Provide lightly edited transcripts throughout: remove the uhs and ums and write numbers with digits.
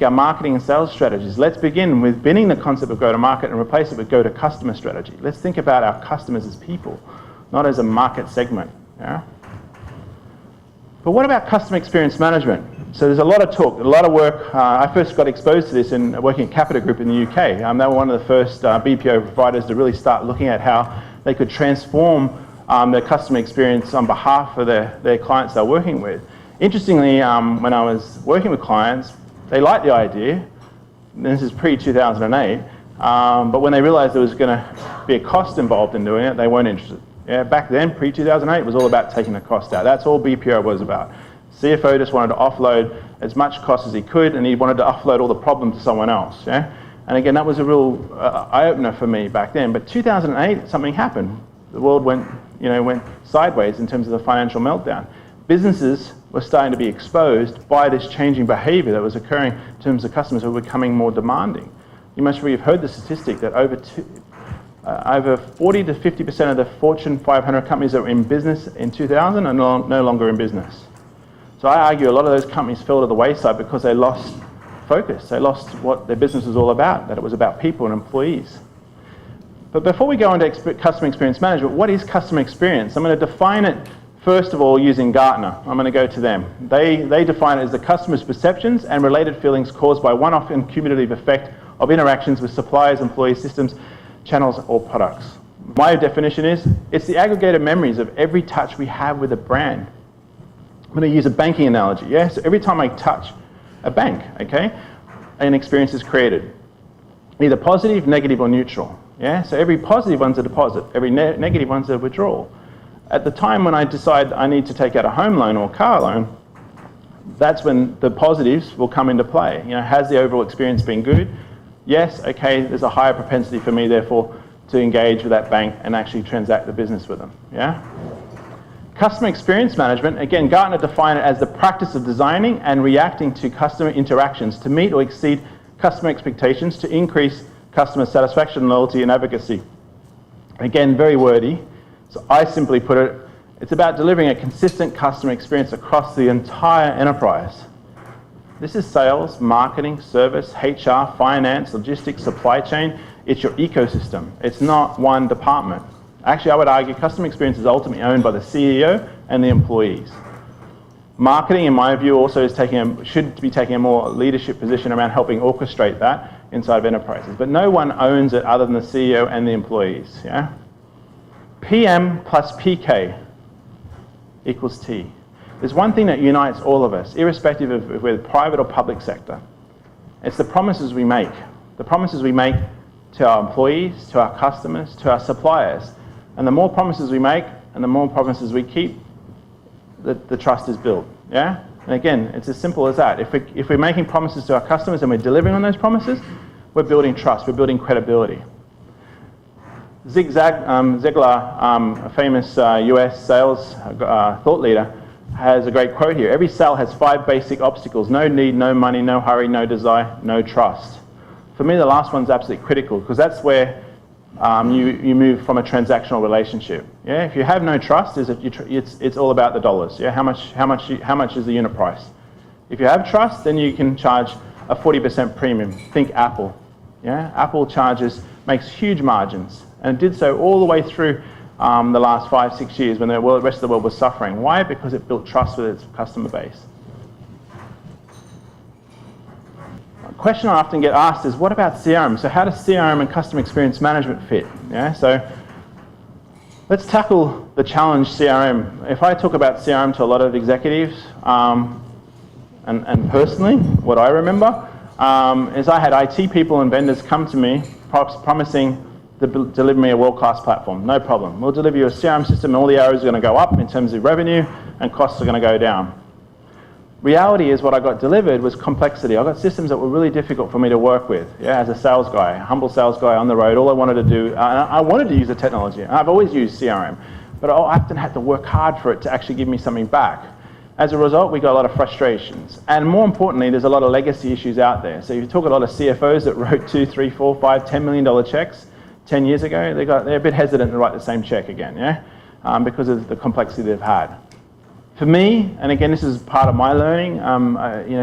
our marketing and sales strategies. Let's begin with binning the concept of go-to-market and replace it with go-to-customer strategy. Let's think about our customers as people, not as a market segment. Yeah? But what about customer experience management? So there's a lot of talk, a lot of work. I first got exposed to this in working at Capita Group in the UK. They were one of the first BPO providers to really start looking at how they could transform their customer experience on behalf of their clients they're working with. Interestingly, when I was working with clients, they liked the idea. This is pre-2008, but when they realized there was going to be a cost involved in doing it, they weren't interested. Yeah, back then, pre-2008, it was all about taking the cost out. That's all BPO was about. CFO just wanted to offload as much cost as he could, and he wanted to offload all the problem to someone else. Yeah? And again, that was a real eye-opener for me back then. But 2008, something happened. The world went sideways in terms of the financial meltdown. Businesses were starting to be exposed by this changing behavior that was occurring in terms of customers who were becoming more demanding. You must have heard the statistic that over 40 to 50% of the Fortune 500 companies that were in business in 2000 are no longer in business. So I argue a lot of those companies fell to the wayside because they lost focus. They lost what their business was all about, that it was about people and employees. But before we go into customer experience management, what is customer experience? I'm going to define it first of all using Gartner. I'm going to go to them. They define it as the customer's perceptions and related feelings caused by one-off and cumulative effect of interactions with suppliers, employees, systems, channels, or products. My definition is, it's the aggregated memories of every touch we have with a brand. I'm going to use a banking analogy. Yeah? So every time I touch a bank, okay, an experience is created. Either positive, negative, or neutral. Yeah? So every positive one's a deposit. Every negative one's a withdrawal. At the time when I decide I need to take out a home loan or a car loan, that's when the positives will come into play. You know, has the overall experience been good? Yes, okay, there's a higher propensity for me, therefore, to engage with that bank and actually transact the business with them. Yeah? Customer experience management, again, Gartner defined it as the practice of designing and reacting to customer interactions to meet or exceed customer expectations to increase customer satisfaction, loyalty, and advocacy. Again, very wordy. So I simply put it, it's about delivering a consistent customer experience across the entire enterprise. This is sales, marketing, service, HR, finance, logistics, supply chain. It's your ecosystem. It's not one department. Actually, I would argue customer experience is ultimately owned by the CEO and the employees. Marketing, in my view, also is should be taking a more leadership position around helping orchestrate that inside of enterprises. But no one owns it other than the CEO and the employees. Yeah? PM plus PK equals T. There's one thing that unites all of us, irrespective of if we're the private or public sector. It's the promises we make. The promises we make to our employees, to our customers, to our suppliers. And the more promises we make and the more promises we keep, the trust is built. Yeah? And again, it's as simple as that. If we're making promises to our customers and we're delivering on those promises, we're building trust, we're building credibility. Zig Ziglar, a famous US sales thought leader, has a great quote here. Every sale has 5 basic obstacles: no need, no money, no hurry, no desire, no trust. For me, the last one's absolutely critical because that's where you move from a transactional relationship. Yeah, if you have no trust, it's all about the dollars. Yeah, how much is the unit price? If you have trust, then you can charge a 40% premium. Think Apple. Yeah, Apple makes huge margins, and it did so all the way through the last 5-6 years when the rest of the world was suffering. Why? Because it built trust with its customer base. A question I often get asked is, what about CRM? So how does CRM and customer experience management fit? Yeah, so let's tackle the challenge CRM. If I talk about CRM to a lot of executives, and personally, what I remember is I had IT people and vendors come to me promising to deliver me a world-class platform. No problem. We'll deliver you a CRM system, and all the arrows are going to go up in terms of revenue, and costs are going to go down. Reality is what I got delivered was complexity. I got systems that were really difficult for me to work with. Yeah, as a sales guy, a humble sales guy on the road, all I wanted to do, I wanted to use the technology. I've always used CRM, but I often had to work hard for it to actually give me something back. As a result, we got a lot of frustrations. And more importantly, there's a lot of legacy issues out there. So if you talk to a lot of CFOs that wrote $2, $3, $4, $5, $10 million checks 10 years ago, they're a bit hesitant to write the same check again, yeah? Because of the complexity they've had. For me, and again, this is part of my learning,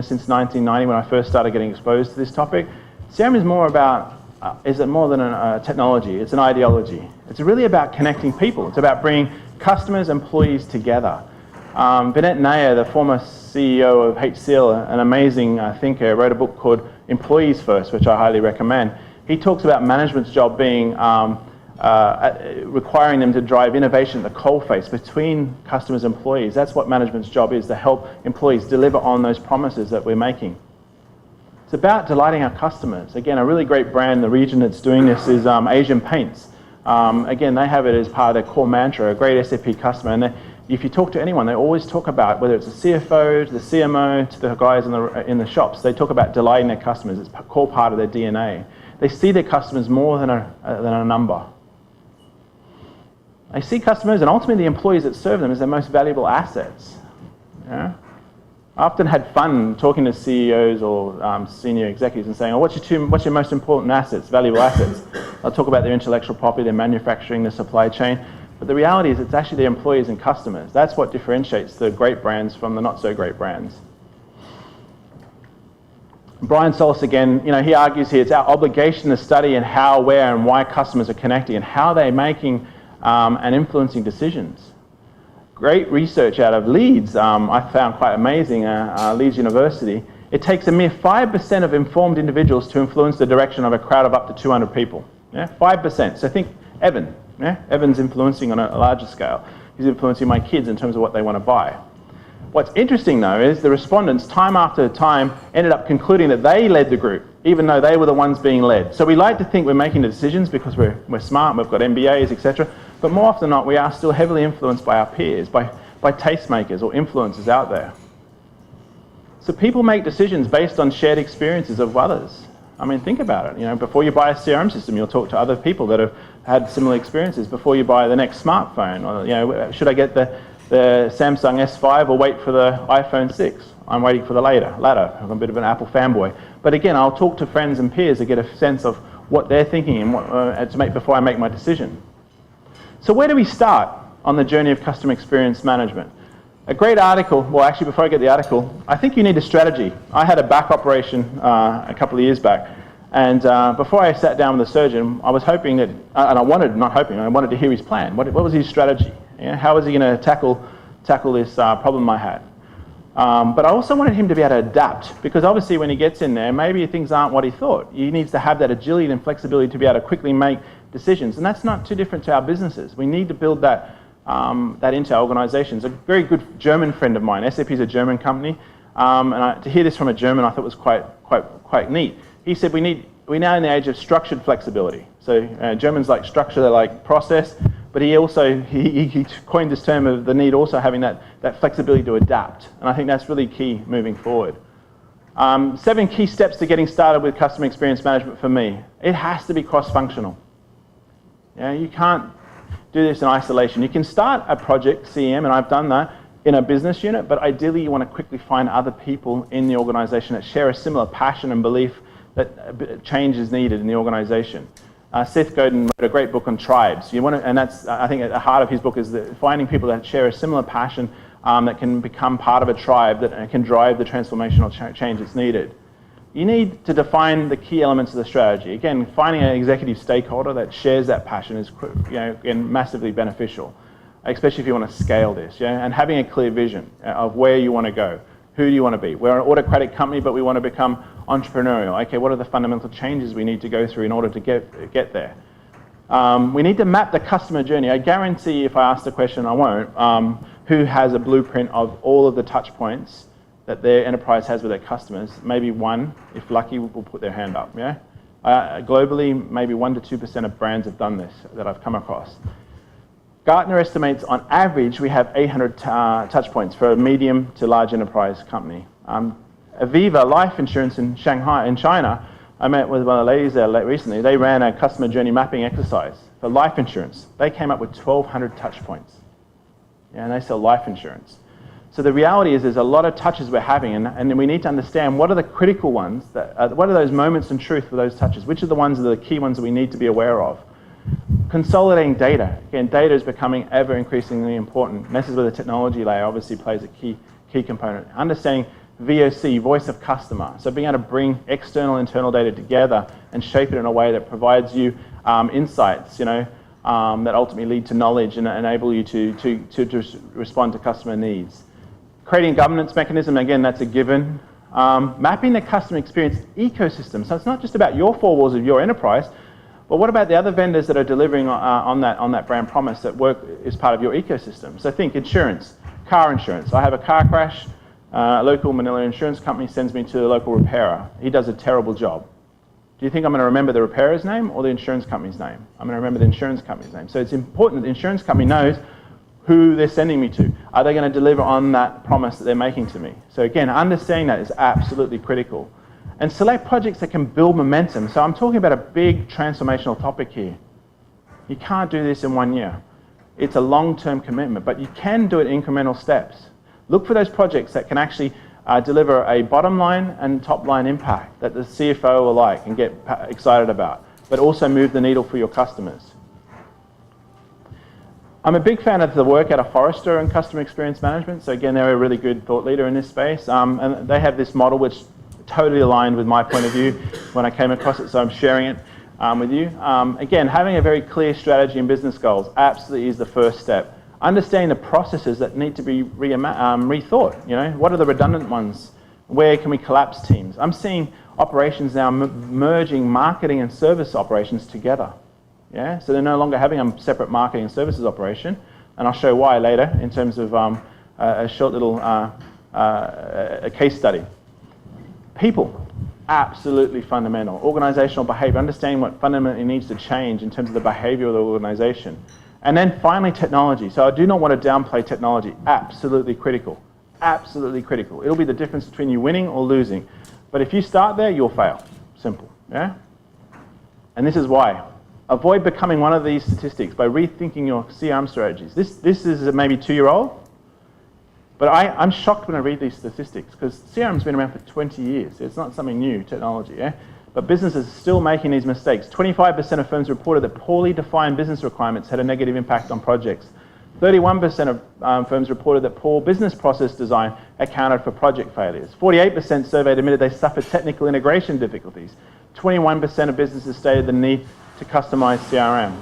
since 1990 when I first started getting exposed to this topic, CRM is more about, is it more than a technology? It's an ideology. It's really about connecting people. It's about bringing customers, employees together. Vinay Nair, the former CEO of HCL, an amazing thinker, wrote a book called Employees First, which I highly recommend. He talks about management's job being requiring them to drive innovation at the coalface between customers and employees. That's what management's job is, to help employees deliver on those promises that we're making. It's about delighting our customers. Again, a really great brand in the region that's doing this is Asian Paints. Again, they have it as part of their core mantra, a great SAP customer. And if you talk to anyone, they always talk about, whether it's the CFO, to the CMO, to the guys in the shops, they talk about delighting their customers. It's a core part of their DNA. They see their customers more than a number. They see customers and ultimately the employees that serve them as their most valuable assets. Yeah? I often had fun talking to CEOs or senior executives and saying, oh, what's your most important assets, valuable assets? I'll talk about their intellectual property, their manufacturing, their supply chain. But the reality is it's actually their employees and customers. That's what differentiates the great brands from the not so great brands. Brian Solis, again, he argues here it's our obligation to study and how, where, and why customers are connecting and how they're making and influencing decisions. Great research out of Leeds, I found quite amazing, Leeds University. It takes a mere 5% of informed individuals to influence the direction of a crowd of up to 200 people. Yeah? 5%. So think Evan. Yeah? Evan's influencing on a larger scale. He's influencing my kids in terms of what they want to buy. What's interesting, though, is the respondents, time after time, ended up concluding that they led the group, even though they were the ones being led. So we like to think we're making the decisions because we're smart, we've got MBAs, etc. But more often than not, we are still heavily influenced by our peers, by tastemakers or influencers out there. So people make decisions based on shared experiences of others. I mean, think about it. Before you buy a CRM system, you'll talk to other people that have had similar experiences. Before you buy the next smartphone, or should I get the Samsung S5 or wait for the iPhone 6? I'm waiting for the latter. I'm a bit of an Apple fanboy. But again, I'll talk to friends and peers to get a sense of what they're thinking and before I make my decision. So where do we start on the journey of customer experience management? A great article, well actually before I get the article, I think you need a strategy. I had a back operation a couple of years back, and before I sat down with the surgeon, I was hoping that, and I wanted to hear his plan. What was his strategy? How was he going to tackle this problem I had? But I also wanted him to be able to adapt, because obviously when he gets in there, maybe things aren't what he thought. He needs to have that agility and flexibility to be able to quickly make decisions, and that's not too different to our businesses. We need to build that into our organizations. A very good German friend of mine, SAP is a German company, and to hear this from a German I thought was quite neat. He said we're now in the age of structured flexibility. So Germans like structure, they like process, but he coined this term of the need also having that flexibility to adapt, and I think that's really key moving forward. 7 key steps to getting started with customer experience management for me. It has to be cross-functional. You can't do this in isolation. You can start a project, CM, and I've done that, in a business unit, but ideally you want to quickly find other people in the organization that share a similar passion and belief that change is needed in the organization. Seth Godin wrote a great book on tribes. And that's, I think, at the heart of his book is finding people that share a similar passion that can become part of a tribe that can drive the transformational change that's needed. You need to define the key elements of the strategy. Again, finding an executive stakeholder that shares that passion is again, massively beneficial, especially if you want to scale this. And having a clear vision of where you want to go. Who do you want to be? We're an autocratic company, but we want to become entrepreneurial. Okay, what are the fundamental changes we need to go through in order to get there? We need to map the customer journey. I guarantee if I ask the question, I won't, who has a blueprint of all of the touch points that their enterprise has with their customers. Maybe one, if lucky, will put their hand up. Globally, maybe 1% to 2% of brands have done this that I've come across. Gartner estimates on average we have 800 touch points for a medium to large enterprise company. Aviva Life Insurance in Shanghai, in China, I met with one of the ladies there recently. They ran a customer journey mapping exercise for life insurance. They came up with 1,200 touch points. And they sell life insurance. So the reality is there's a lot of touches we're having, and we need to understand what are the critical ones, what are those moments in truth for those touches, which are the ones that are the key ones that we need to be aware of. Consolidating data. Again, data is becoming ever increasingly important. Messes with the technology layer obviously plays a key component. Understanding VOC, voice of customer. So being able to bring external and internal data together and shape it in a way that provides you insights, that ultimately lead to knowledge and enable you to respond to customer needs. Creating a governance mechanism, again, that's a given. Mapping the customer experience ecosystem. So it's not just about your four walls of your enterprise, but what about the other vendors that are delivering on that brand promise that work as part of your ecosystem? So think insurance, car insurance. I have a car crash, a local Manila insurance company sends me to the local repairer. He does a terrible job. Do you think I'm going to remember the repairer's name or the insurance company's name? I'm going to remember the insurance company's name. So it's important that the insurance company knows who they're sending me to. Are they going to deliver on that promise that they're making to me? So again, understanding that is absolutely critical. And select projects that can build momentum. So I'm talking about a big transformational topic here. You can't do this in 1 year. It's a long-term commitment, but you can do it in incremental steps. Look for those projects that can actually deliver a bottom line and top line impact that the CFO will like and get excited about, but also move the needle for your customers. I'm a big fan of the work out of Forrester and customer experience management. So again, they're a really good thought leader in this space. And they have this model which totally aligned with my point of view when I came across it, so I'm sharing it with you. Again, having a very clear strategy and business goals absolutely is the first step. Understanding the processes that need to be rethought. What are the redundant ones? Where can we collapse teams? I'm seeing operations now merging marketing and service operations together. Yeah, so they're no longer having a separate marketing and services operation, and I'll show why later in terms of a short little a case study. People, absolutely fundamental. Organizational behavior, understanding what fundamentally needs to change in terms of the behavior of the organization. And then finally, technology. So I do not want to downplay technology. Absolutely critical. Absolutely critical. It'll be the difference between you winning or losing. But if you start there, you'll fail. Simple. Yeah? And this is why. Avoid becoming one of these statistics by rethinking your CRM strategies. This is a maybe 2-year-old. But I'm shocked when I read these statistics because CRM's been around for 20 years. It's not something new, technology. Yeah? But businesses are still making these mistakes. 25% of firms reported that poorly defined business requirements had a negative impact on projects. 31% of firms reported that poor business process design accounted for project failures. 48% surveyed admitted they suffered technical integration difficulties. 21% of businesses stated the need to customize CRM.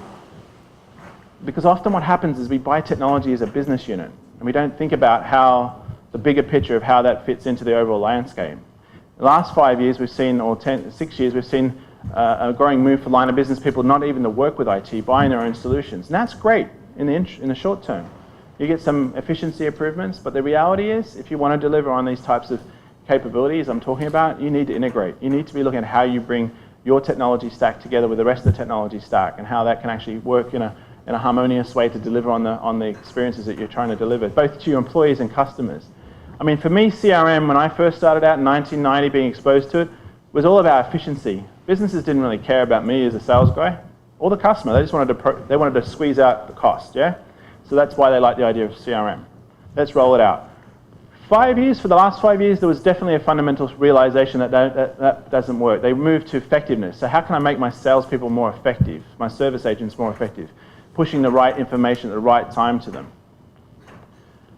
Because often what happens is we buy technology as a business unit and we don't think about how the bigger picture of how that fits into the overall landscape. The last 5 years we've seen, or 6 years, we've seen a growing move for line of business people not even to work with IT, buying their own solutions. And that's great in the short term. You get some efficiency improvements, but the reality is if you want to deliver on these types of capabilities I'm talking about, you need to integrate. You need to be looking at how you bring your technology stack together with the rest of the technology stack and how that can actually work in a harmonious way to deliver on the experiences that you're trying to deliver, both to your employees and customers. I mean, for me, CRM, when I first started out in 1990, being exposed to it, was all about efficiency. Businesses didn't really care about me as a sales guy or the customer. They just wanted to squeeze out the cost, yeah? So that's why they like the idea of CRM. Let's roll it out. For the last 5 years, there was definitely a fundamental realization that doesn't work. They moved to effectiveness. So how can I make my salespeople more effective, my service agents more effective, pushing the right information at the right time to them?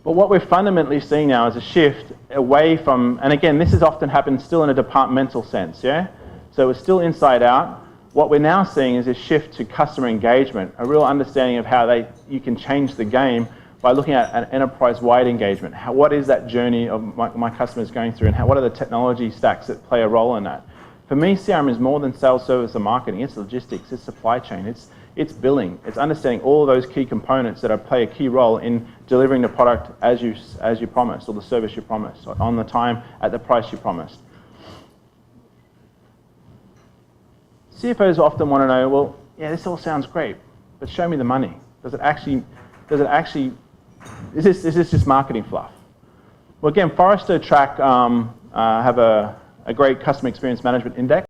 But what we're fundamentally seeing now is a shift away from, and again, this has often happened still in a departmental sense, yeah? So it's still inside out. What we're now seeing is a shift to customer engagement, a real understanding of how you can change the game by looking at an enterprise-wide engagement. What is that journey of my customers going through, and what are the technology stacks that play a role in that? For me, CRM is more than sales, service, and marketing. It's logistics, it's supply chain, it's billing, it's understanding all of those key components that play a key role in delivering the product as you promised, or the service you promised, or on the time, at the price you promised. CFOs often want to know, well, yeah, this all sounds great, but show me the money. Is this just marketing fluff? Well, again, Forrester have a great customer experience management index.